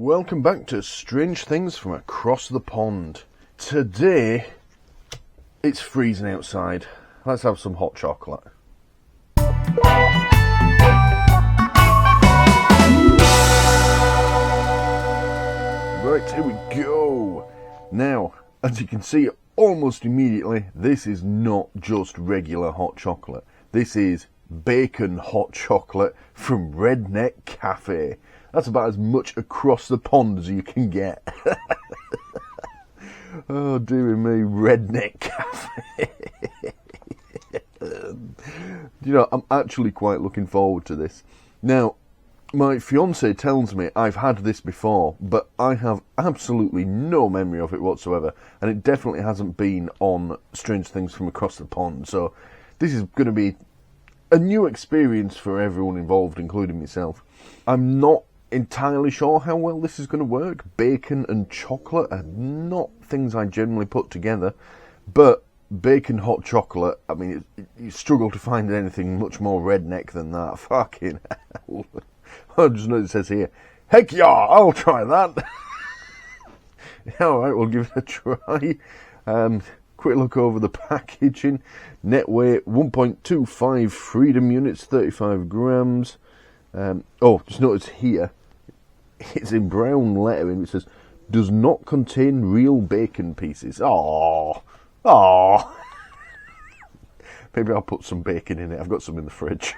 Welcome back to Strange Things from Across the Pond. Today, it's freezing outside. Let's have some hot chocolate. Right, here we go. Now, as you can see almost immediately, this is not just regular hot chocolate. This is bacon hot chocolate from RedNeck Cafe. That's about as much across the pond as you can get. Oh, dearie me, RedNeck Cafe. You know, I'm actually quite looking forward to this. Now, my fiancée tells me I've had this before, but I have absolutely no memory of it whatsoever, and it definitely hasn't been on Strange Things from Across the Pond, so this is going to be a new experience for everyone involved, including myself. I'm not entirely sure how well this is going to work. Bacon and chocolate are not things I generally put together, but bacon hot chocolate, I mean, you struggle to find anything much more redneck than that. Fucking hell. I just know it says here, heck yeah, I'll try that. Alright, we'll give it a try. Quick look over the packaging. Net weight 1.25 freedom units, 35 grams. Just notice here, it's in brown lettering. It says, does not contain real bacon pieces. Aww. Maybe I'll put some bacon in it. I've got some in the fridge.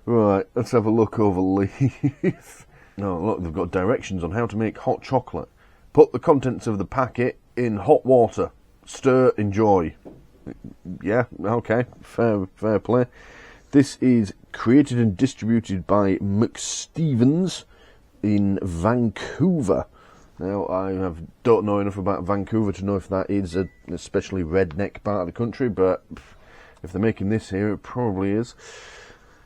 Right, let's have a look over leaf. Oh, look, they've got directions on how to make hot chocolate. Put the contents of the packet in hot water. Stir, enjoy. Yeah, okay, fair play. This is created and distributed by McStevens in Vancouver. Now, I don't know enough about Vancouver to know if that is an especially redneck part of the country, but if they're making this here, it probably is.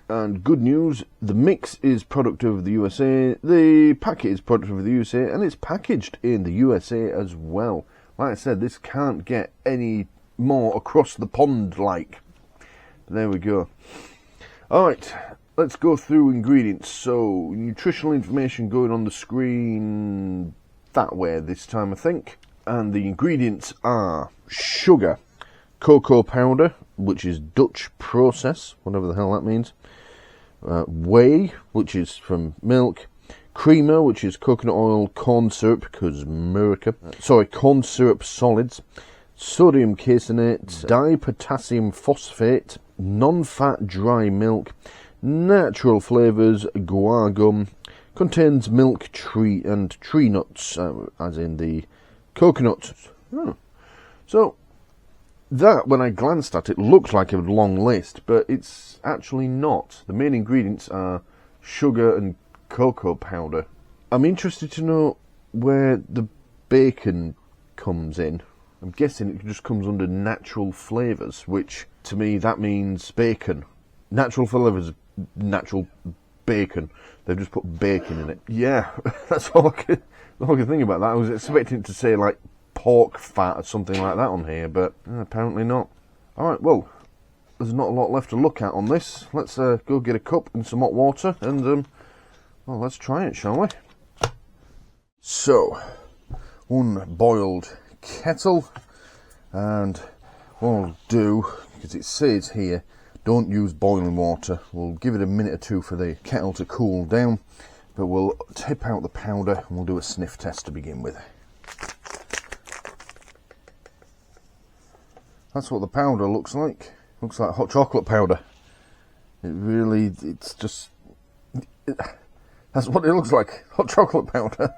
And good news, the mix is product of the USA, the packet is product of the USA, and it's packaged in the USA as well. Like I said, this can't get any more across the pond like. There we go. Alright, let's go through ingredients. So, nutritional information going on the screen that way this time, I think. And the ingredients are sugar, cocoa powder, which is Dutch process, whatever the hell that means. Whey, which is from milk. Creamer, which is coconut oil, corn syrup, because America. Corn syrup solids. Sodium caseinate, dipotassium phosphate, non-fat dry milk, natural flavours, guar gum, contains milk, tree and tree nuts, as in the coconuts. So, that, when I glanced at it, looked like a long list, but it's actually not. The main ingredients are sugar and cocoa powder. I'm interested to know where the bacon comes in. I'm guessing it just comes under natural flavours, which, to me, that means bacon. Natural flavours, natural bacon. They've just put bacon in it. Yeah, that's all I could think about that. I was expecting it to say, like, pork fat or something like that on here, but apparently not. Alright, well, there's not a lot left to look at on this. Let's go get a cup and some hot water, and, let's try it, shall we? So, one boiled kettle, and what I'll do, because it says here, don't use boiling water. We'll give it a minute or two for the kettle to cool down, but we'll tip out the powder and we'll do a sniff test to begin with. That's what the powder looks like. Looks like hot chocolate powder. That's what it looks like, hot chocolate powder.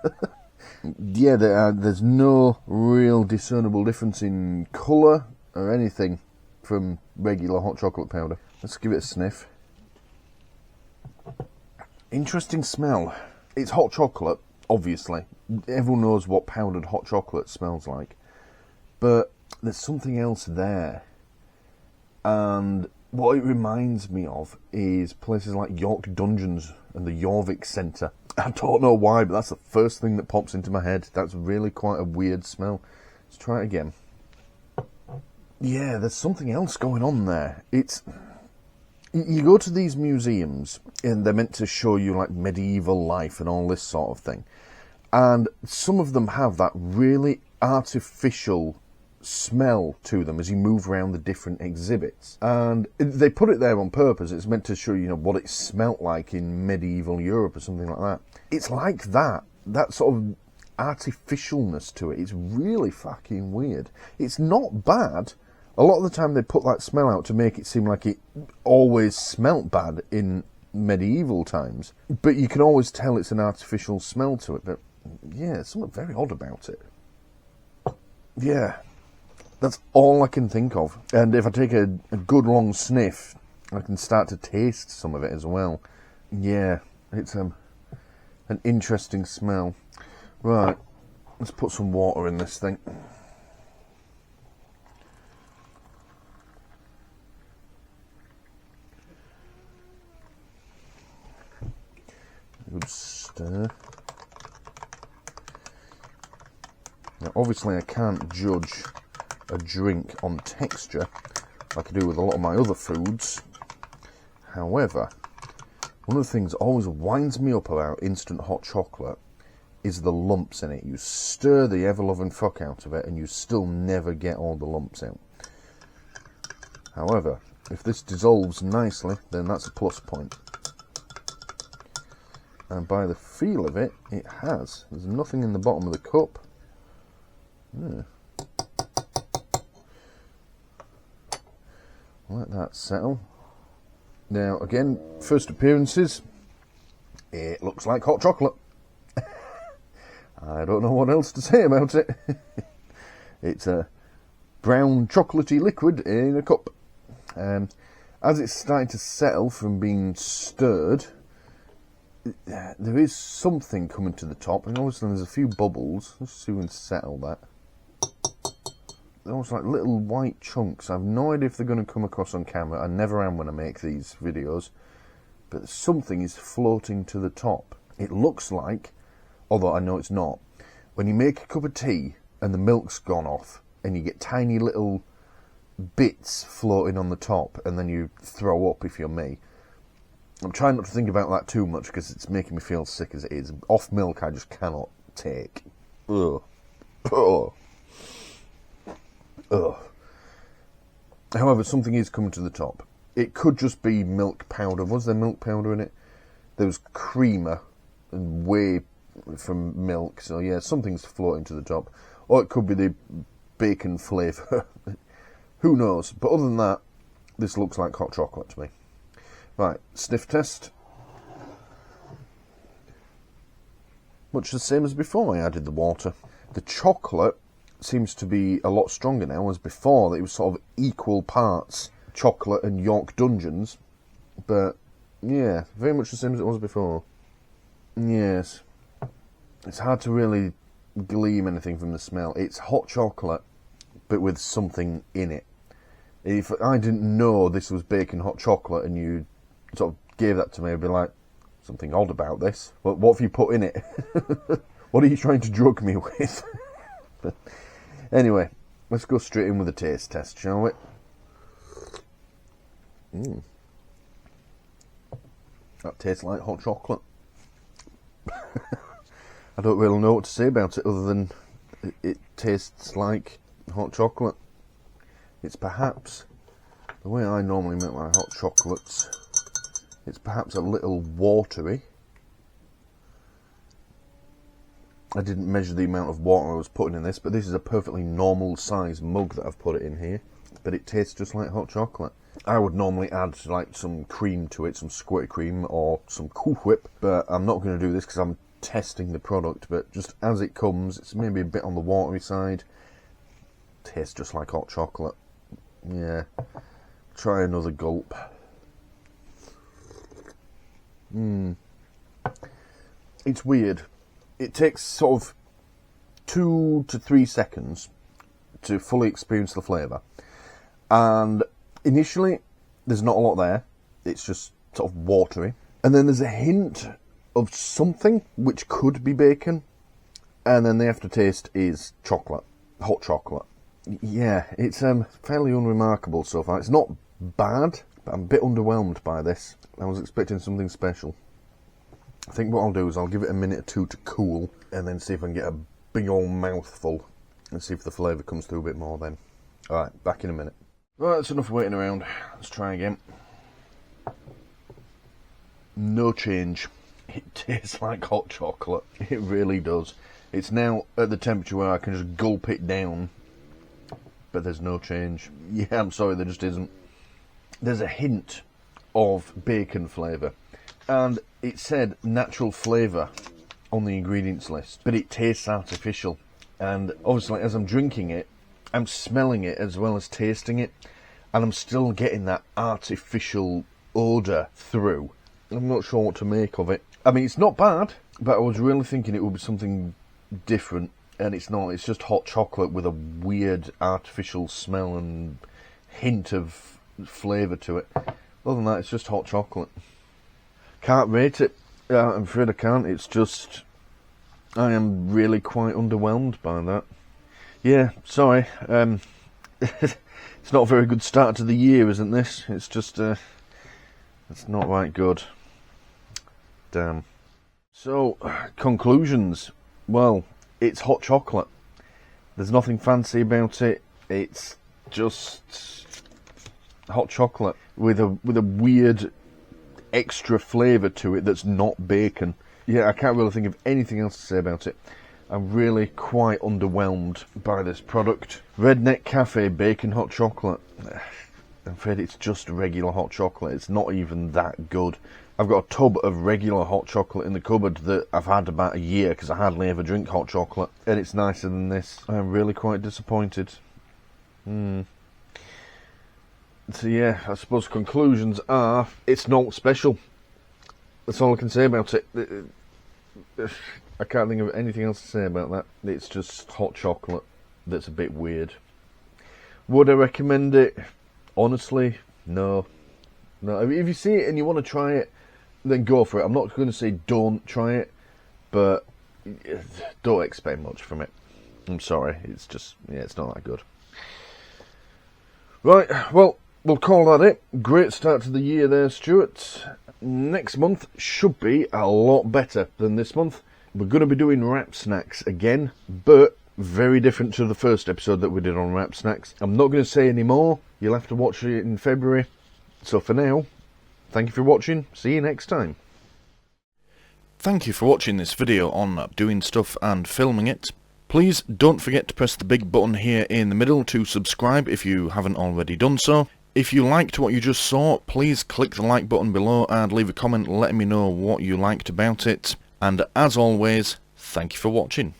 Yeah, there's no real discernible difference in colour or anything from regular hot chocolate powder. Let's give it a sniff. Interesting smell. It's hot chocolate, obviously. Everyone knows what powdered hot chocolate smells like. But there's something else there. And what it reminds me of is places like York Dungeons and the Jorvik Centre. I don't know why, but that's the first thing that pops into my head. That's really quite a weird smell. Let's try it again. Yeah, there's something else going on there. You go to these museums and they're meant to show you like medieval life and all this sort of thing. And some of them have that really artificial smell to them as you move around the different exhibits. And they put it there on purpose. It's meant to show you, what it smelt like in medieval Europe or something like that. It's like that sort of artificialness to it. It's really fucking weird. It's not bad. A lot of the time they put that smell out to make it seem like it always smelt bad in medieval times. But you can always tell it's an artificial smell to it. But yeah, there's something very odd about it. Yeah, that's all I can think of. And if I take a good long sniff, I can start to taste some of it as well. Yeah, it's an interesting smell. Right, let's put some water in this thing. Good stir. Now, obviously, I can't judge a drink on texture like I do with a lot of my other foods. However, one of the things that always winds me up about instant hot chocolate is the lumps in it. You stir the ever-loving fuck out of it and you still never get all the lumps out. However, if this dissolves nicely, then that's a plus point. And by the feel of it, it has. There's nothing in the bottom of the cup. Yeah. Let that settle. Now, again, first appearances, it looks like hot chocolate. I don't know what else to say about it. It's a brown chocolatey liquid in a cup. As it's starting to settle from being stirred, there is something coming to the top, and obviously there's a few bubbles. Let's see if we can settle that. They're almost like little white chunks. I have no idea if they're going to come across on camera. I never am when I make these videos. But something is floating to the top. It looks like, although I know it's not, when you make a cup of tea and the milk's gone off and you get tiny little bits floating on the top and then you throw up if you're me. I'm trying not to think about that too much because it's making me feel sick as it is. Off milk I just cannot take. Ugh. Ugh. Ugh. However, something is coming to the top. It could just be milk powder. Was there milk powder in it? There was creamer and whey from milk. So yeah, something's floating to the top. Or it could be the bacon flavour. Who knows? But other than that, this looks like hot chocolate to me. Right, sniff test. Much the same as before I added the water. The chocolate seems to be a lot stronger now, as before it was sort of equal parts chocolate and York Dungeons. But yeah, very much the same as it was before. Yes. It's hard to really glean anything from the smell. It's hot chocolate, but with something in it. If I didn't know this was bacon hot chocolate and you sort of gave that to me, I'd be like, something odd about this. What have you put in it? What are you trying to drug me with? But anyway, let's go straight in with a taste test, shall we? That tastes like hot chocolate. I don't really know what to say about it other than it tastes like hot chocolate. It's perhaps, the way I normally make my hot chocolates, it's perhaps a little watery. I didn't measure the amount of water I was putting in this, but this is a perfectly normal size mug that I've put it in here. But it tastes just like hot chocolate. I would normally add like some cream to it, some squirt cream or some Cool Whip, but I'm not going to do this because I'm testing the product. But just as it comes, it's maybe a bit on the watery side. Tastes just like hot chocolate. Yeah. Try another gulp. It's weird. It takes sort of 2 to 3 seconds to fully experience the flavour. And initially, there's not a lot there. It's just sort of watery. And then there's a hint of something which could be bacon. And then the aftertaste is chocolate. Hot chocolate. Yeah, it's fairly unremarkable so far. It's not bad, But I'm a bit underwhelmed by this. I was expecting something special. I think what I'll do is I'll give it a minute or two to cool, and then see if I can get a big old mouthful, and see if the flavour comes through a bit more then. Alright, back in a minute. Right, that's enough waiting around. Let's try again. No change. It tastes like hot chocolate. It really does. It's now at the temperature where I can just gulp it down, but there's no change. Yeah, I'm sorry, there just isn't. There's a hint of bacon flavour, and it said natural flavour on the ingredients list, but it tastes artificial. And obviously, as I'm drinking it, I'm smelling it as well as tasting it, and I'm still getting that artificial odour through. I'm not sure what to make of it. I mean, it's not bad, but I was really thinking it would be something different, and it's not. It's just hot chocolate with a weird artificial smell and hint of flavour to it. Other than that, it's just hot chocolate. Can't rate it. I'm afraid I can't. It's just, I am really quite underwhelmed by that. Yeah, sorry. It's not a very good start to the year, isn't this? It's just, it's not right good. Damn. So, conclusions. Well, it's hot chocolate. There's nothing fancy about it. It's just hot chocolate with a weird extra flavour to it that's not bacon. Yeah, I can't really think of anything else to say about it. I'm really quite underwhelmed by this product. RedNeck Cafe Bacon Hot Chocolate. I'm afraid it's just regular hot chocolate. It's not even that good. I've got a tub of regular hot chocolate in the cupboard that I've had about a year because I hardly ever drink hot chocolate, and it's nicer than this. I'm really quite disappointed. So yeah, I suppose conclusions are, it's not special. That's all I can say about it. I can't think of anything else to say about that. It's just hot chocolate that's a bit weird. Would I recommend it? Honestly, no. No, if you see it and you want to try it, then go for it. I'm not going to say don't try it, but don't expect much from it. I'm sorry, it's just, yeah, it's not that good. Right, well, we'll call that it. Great start to the year there, Stuart. Next month should be a lot better than this month. We're going to be doing wrap snacks again, but very different to the first episode that we did on wrap snacks. I'm not going to say any more. You'll have to watch it in February. So for now, thank you for watching. See you next time. Thank you for watching this video on doing stuff and filming it. Please don't forget to press the big button here in the middle to subscribe if you haven't already done so. If you liked what you just saw, please click the like button below and leave a comment letting me know what you liked about it. And as always, thank you for watching.